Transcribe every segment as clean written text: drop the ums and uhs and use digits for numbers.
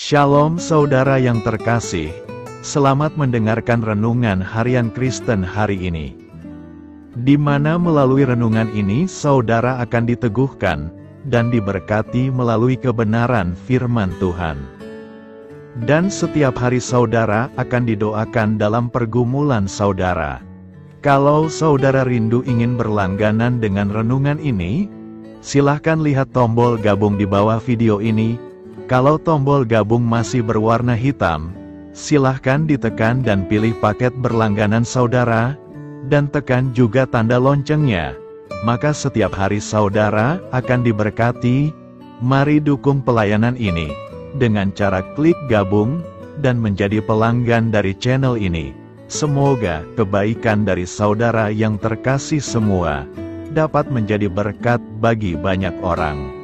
Shalom saudara yang terkasih, selamat mendengarkan Renungan Harian Kristen hari ini. Di mana melalui renungan ini saudara akan diteguhkan dan diberkati melalui kebenaran firman Tuhan. Dan setiap hari saudara akan didoakan dalam pergumulan saudara. Kalau saudara rindu ingin berlangganan dengan renungan ini, silahkan lihat tombol gabung di bawah video ini. Kalau tombol gabung masih berwarna hitam, silahkan ditekan dan pilih paket berlangganan saudara, dan tekan juga tanda loncengnya. Maka setiap hari saudara akan diberkati. Mari dukung pelayanan ini dengan cara klik gabung dan menjadi pelanggan dari channel ini. Semoga kebaikan dari saudara yang terkasih semua dapat menjadi berkat bagi banyak orang.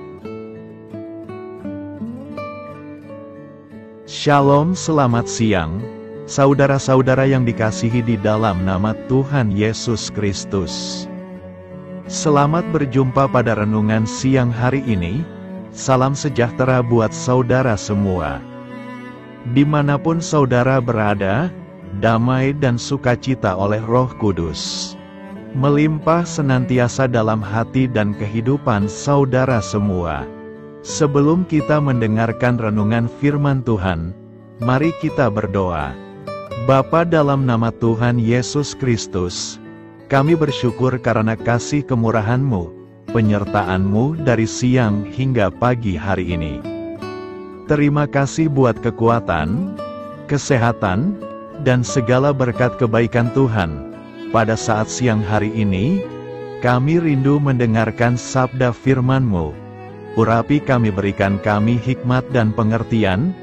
Shalom, selamat siang, saudara-saudara yang dikasihi di dalam nama Tuhan Yesus Kristus. Selamat berjumpa pada renungan siang hari ini. Salam sejahtera buat saudara semua. Dimanapun saudara berada, damai dan sukacita oleh Roh Kudus melimpah senantiasa dalam hati dan kehidupan saudara semua. Sebelum kita mendengarkan renungan firman Tuhan, mari kita berdoa. Bapa, dalam nama Tuhan Yesus Kristus, kami bersyukur karena kasih kemurahan-Mu, penyertaan-Mu dari siang hingga pagi hari ini. Terima kasih buat kekuatan, kesehatan, dan segala berkat kebaikan Tuhan. Pada saat siang hari ini, kami rindu mendengarkan sabda firman-Mu. Urapi kami, berikan kami hikmat dan pengertian,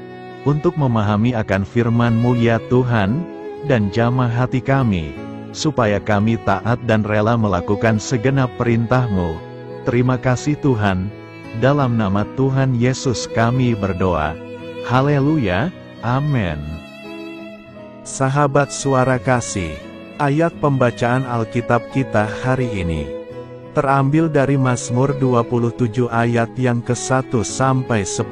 untuk memahami akan firman-Mu ya Tuhan, dan jamah hati kami, supaya kami taat dan rela melakukan segenap perintah-Mu. Terima kasih Tuhan, dalam nama Tuhan Yesus kami berdoa. Haleluya, amin. Sahabat suara kasih, ayat pembacaan Alkitab kita hari ini terambil dari Mazmur 27 ayat yang ke-1 sampai 10.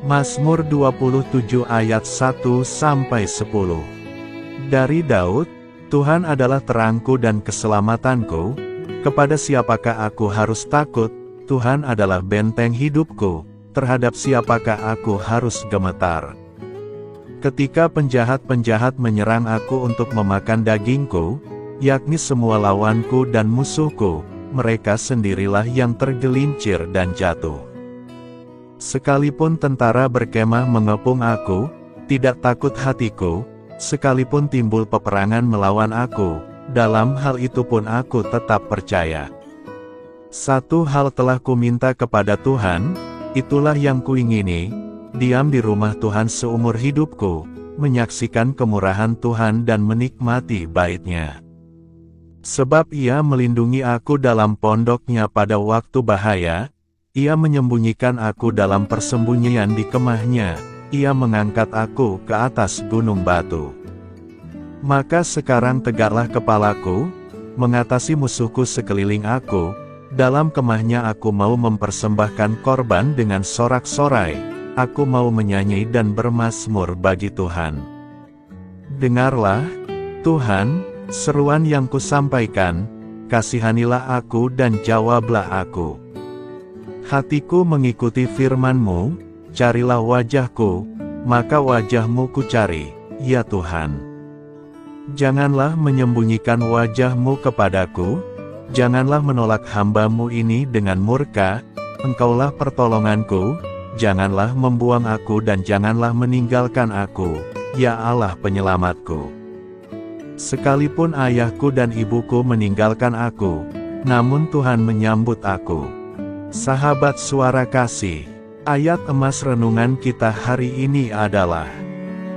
Mazmur 27 ayat 1 sampai 10. Dari Daud, Tuhan adalah terangku dan keselamatanku, kepada siapakah aku harus takut? Tuhan adalah benteng hidupku, terhadap siapakah aku harus gemetar? Ketika penjahat-penjahat menyerang aku untuk memakan dagingku, yakni semua lawanku dan musuhku, mereka sendirilah yang tergelincir dan jatuh. Sekalipun tentara berkemah mengepung aku, tidak takut hatiku, sekalipun timbul peperangan melawan aku, dalam hal itu pun aku tetap percaya. Satu hal telah kuminta kepada Tuhan, itulah yang kuingini, diam di rumah Tuhan seumur hidupku, menyaksikan kemurahan Tuhan dan menikmati bait-Nya. Sebab Ia melindungi aku dalam pondok-Nya pada waktu bahaya, Ia menyembunyikan aku dalam persembunyian di kemah-Nya, Ia mengangkat aku ke atas gunung batu. Maka sekarang tegaklah kepalaku, mengatasi musuhku sekeliling aku, dalam kemah-Nya aku mau mempersembahkan korban dengan sorak-sorai, aku mau menyanyi dan bermazmur bagi Tuhan. Dengarlah, Tuhan, seruan yang kusampaikan, kasihanilah aku dan jawablah aku. Hatiku mengikuti firman-Mu, carilah wajah-Ku, maka wajah-Mu kucari, ya Tuhan. Janganlah menyembunyikan wajah-Mu kepadaku, janganlah menolak hamba-Mu ini dengan murka, Engkaulah pertolonganku, janganlah membuang aku dan janganlah meninggalkan aku, ya Allah penyelamatku. Sekalipun ayahku dan ibuku meninggalkan aku, namun Tuhan menyambut aku. Sahabat suara kasih, ayat emas renungan kita hari ini adalah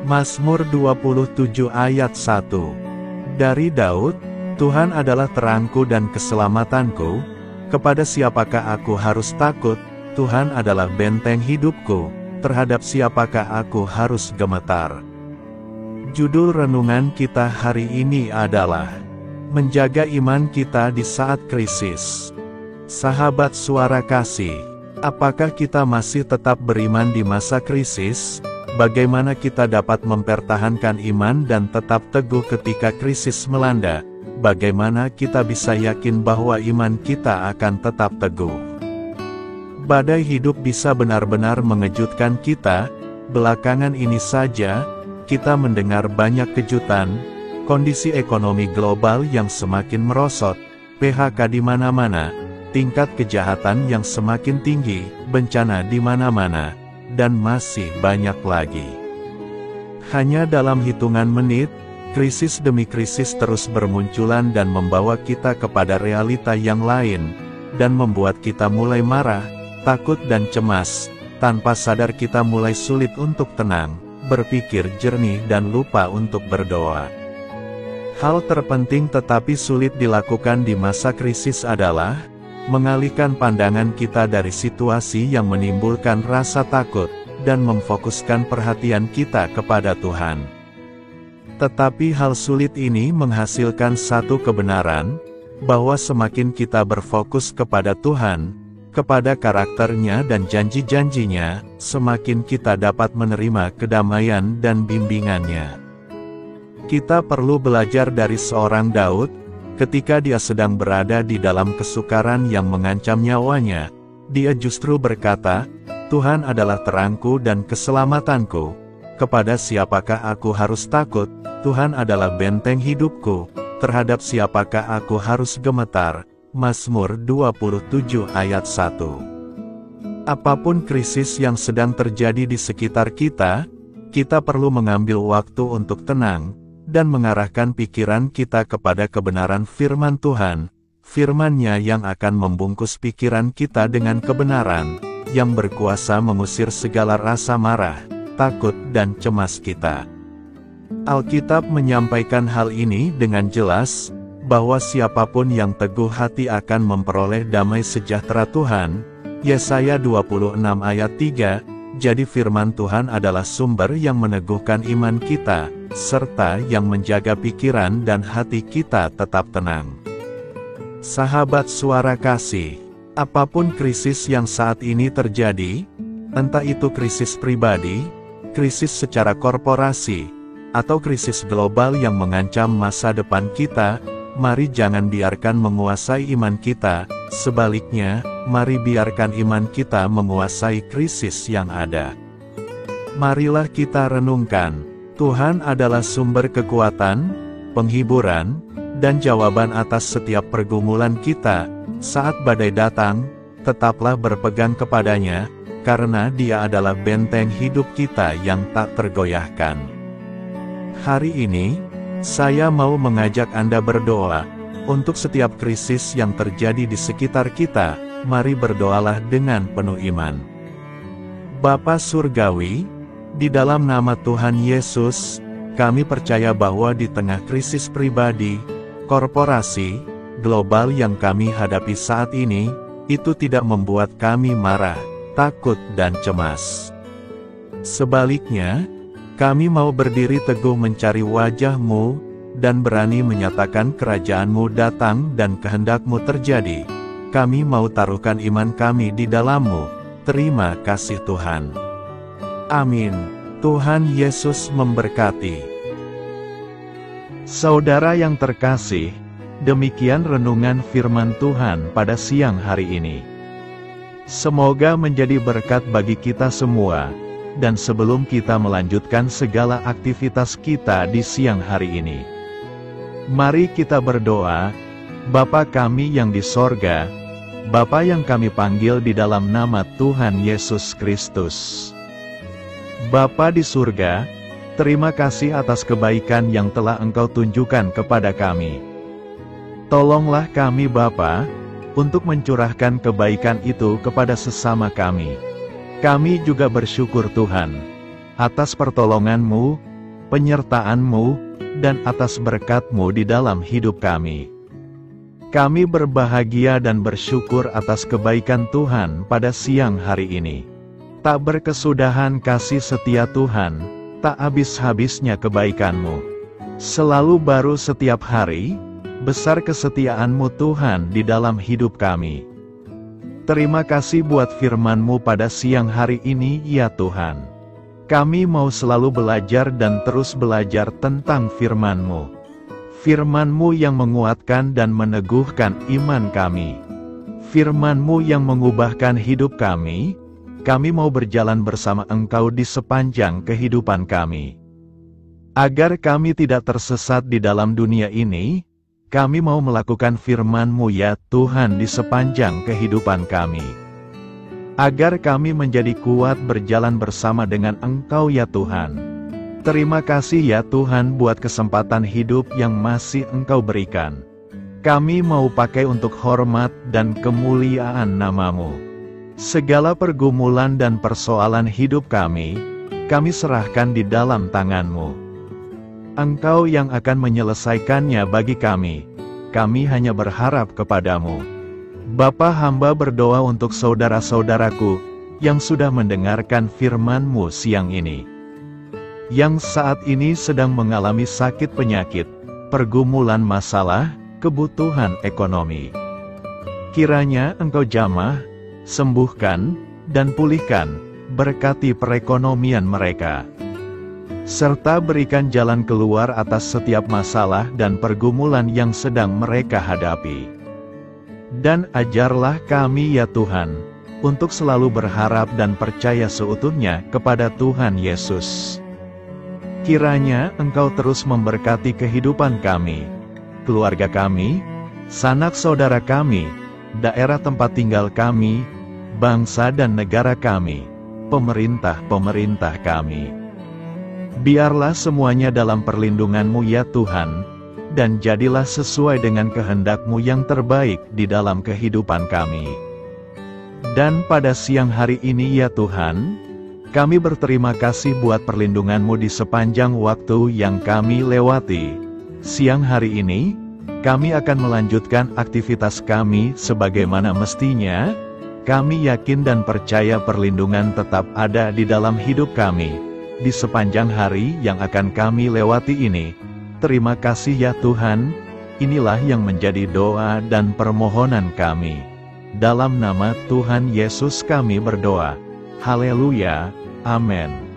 Mazmur 27 ayat 1. Dari Daud, Tuhan adalah terangku dan keselamatanku, kepada siapakah aku harus takut? Tuhan adalah benteng hidupku, terhadap siapakah aku harus gemetar? Judul renungan kita hari ini adalah menjaga iman kita di saat krisis. Sahabat suara kasih, Apakah kita masih tetap beriman di masa krisis? Bagaimana kita dapat mempertahankan iman dan tetap teguh ketika krisis melanda? Bagaimana kita bisa yakin bahwa iman kita akan tetap teguh? Badai hidup bisa benar-benar mengejutkan kita. Belakangan ini saja, kita mendengar banyak kejutan, kondisi ekonomi global yang semakin merosot, PHK di mana-mana, tingkat kejahatan yang semakin tinggi, bencana di mana-mana, dan masih banyak lagi. Hanya dalam hitungan menit, krisis demi krisis terus bermunculan dan membawa kita kepada realita yang lain, dan membuat kita mulai marah, takut dan cemas. Tanpa sadar kita mulai sulit untuk tenang, berpikir jernih dan lupa untuk berdoa. Hal terpenting tetapi sulit dilakukan di masa krisis adalah mengalihkan pandangan kita dari situasi yang menimbulkan rasa takut, dan memfokuskan perhatian kita kepada Tuhan. Tetapi hal sulit ini menghasilkan satu kebenaran, bahwa semakin kita berfokus kepada Tuhan, kepada karakternya dan janji-janjinya, semakin kita dapat menerima kedamaian dan bimbingannya. Kita perlu belajar dari seorang Daud, ketika dia sedang berada di dalam kesukaran yang mengancam nyawanya, dia justru berkata, "Tuhan adalah terangku dan keselamatanku. Kepada siapakah aku harus takut? Tuhan adalah benteng hidupku. Terhadap siapakah aku harus gemetar?" Mazmur 27 ayat 1. Apapun krisis yang sedang terjadi di sekitar kita, kita perlu mengambil waktu untuk tenang, dan mengarahkan pikiran kita kepada kebenaran firman Tuhan, firman-Nya yang akan membungkus pikiran kita dengan kebenaran, yang berkuasa mengusir segala rasa marah, takut dan cemas kita. Alkitab menyampaikan hal ini dengan jelas, bahwa siapapun yang teguh hati akan memperoleh damai sejahtera Tuhan. Yesaya 26 ayat 3, jadi firman Tuhan adalah sumber yang meneguhkan iman kita, serta yang menjaga pikiran dan hati kita tetap tenang. Sahabat Suara Kasih, apapun krisis yang saat ini terjadi, entah itu krisis pribadi, krisis secara korporasi, atau krisis global yang mengancam masa depan kita, mari jangan biarkan menguasai iman kita, sebaliknya, mari biarkan iman kita menguasai krisis yang ada. Marilah kita renungkan, Tuhan adalah sumber kekuatan, penghiburan, dan jawaban atas setiap pergumulan kita. Saat badai datang, tetaplah berpegang kepadanya, karena Dia adalah benteng hidup kita yang tak tergoyahkan. Hari ini, saya mau mengajak Anda berdoa, untuk setiap krisis yang terjadi di sekitar kita. Mari berdoalah dengan penuh iman. Bapa Surgawi, di dalam nama Tuhan Yesus, kami percaya bahwa di tengah krisis pribadi, korporasi, global yang kami hadapi saat ini, itu tidak membuat kami marah, takut dan cemas. Sebaliknya, kami mau berdiri teguh mencari wajah-Mu, dan berani menyatakan kerajaan-Mu datang dan kehendak-Mu terjadi. Kami mau taruhkan iman kami di dalam-Mu. Terima kasih Tuhan. Amin. Tuhan Yesus memberkati. Saudara yang terkasih, demikian renungan firman Tuhan pada siang hari ini. Semoga menjadi berkat bagi kita semua. Dan sebelum kita melanjutkan segala aktivitas kita di siang hari ini, mari kita berdoa. Bapa kami yang di sorga, Bapa yang kami panggil di dalam nama Tuhan Yesus Kristus. Bapa di surga, terima kasih atas kebaikan yang telah Engkau tunjukkan kepada kami. Tolonglah kami Bapa, untuk mencurahkan kebaikan itu kepada sesama kami. Kami juga bersyukur Tuhan, atas pertolongan-Mu, penyertaan-Mu, dan atas berkat-Mu di dalam hidup kami. Kami berbahagia dan bersyukur atas kebaikan Tuhan pada siang hari ini. Tak berkesudahan kasih setia Tuhan, tak habis-habisnya kebaikan-Mu. Selalu baru setiap hari, besar kesetiaan-Mu Tuhan di dalam hidup kami. Terima kasih buat firman-Mu pada siang hari ini ya Tuhan. Kami mau selalu belajar dan terus belajar tentang firman-Mu. Firman-Mu yang menguatkan dan meneguhkan iman kami. Firman-Mu yang mengubahkan hidup kami mau berjalan bersama Engkau di sepanjang kehidupan kami. Agar kami tidak tersesat di dalam dunia ini, kami mau melakukan firman-Mu ya Tuhan di sepanjang kehidupan kami. Agar kami menjadi kuat berjalan bersama dengan Engkau ya Tuhan. Terima kasih ya Tuhan buat kesempatan hidup yang masih Engkau berikan. Kami mau pakai untuk hormat dan kemuliaan nama-Mu. Segala pergumulan dan persoalan hidup kami serahkan di dalam tangan-Mu. Engkau yang akan menyelesaikannya bagi kami. Kami hanya berharap kepadamu. Bapa, hamba berdoa untuk saudara-saudaraku yang sudah mendengarkan firman-Mu siang ini. Yang saat ini sedang mengalami sakit penyakit, pergumulan masalah, kebutuhan ekonomi. Kiranya Engkau jamah, sembuhkan, dan pulihkan, berkati perekonomian mereka. Serta berikan jalan keluar atas setiap masalah dan pergumulan yang sedang mereka hadapi. Dan ajarlah kami ya Tuhan, untuk selalu berharap dan percaya seutuhnya kepada Tuhan Yesus. Kiranya Engkau terus memberkati kehidupan kami, keluarga kami, sanak saudara kami, daerah tempat tinggal kami, bangsa dan negara kami, pemerintah-pemerintah kami. Biarlah semuanya dalam perlindungan-Mu ya Tuhan, dan jadilah sesuai dengan kehendak-Mu yang terbaik di dalam kehidupan kami. Dan pada siang hari ini ya Tuhan, kami berterima kasih buat perlindungan-Mu di sepanjang waktu yang kami lewati. Siang hari ini, kami akan melanjutkan aktivitas kami sebagaimana mestinya. Kami yakin dan percaya perlindungan tetap ada di dalam hidup kami di sepanjang hari yang akan kami lewati ini. Terima kasih ya Tuhan, inilah yang menjadi doa dan permohonan kami. Dalam nama Tuhan Yesus kami berdoa. Haleluya, amin.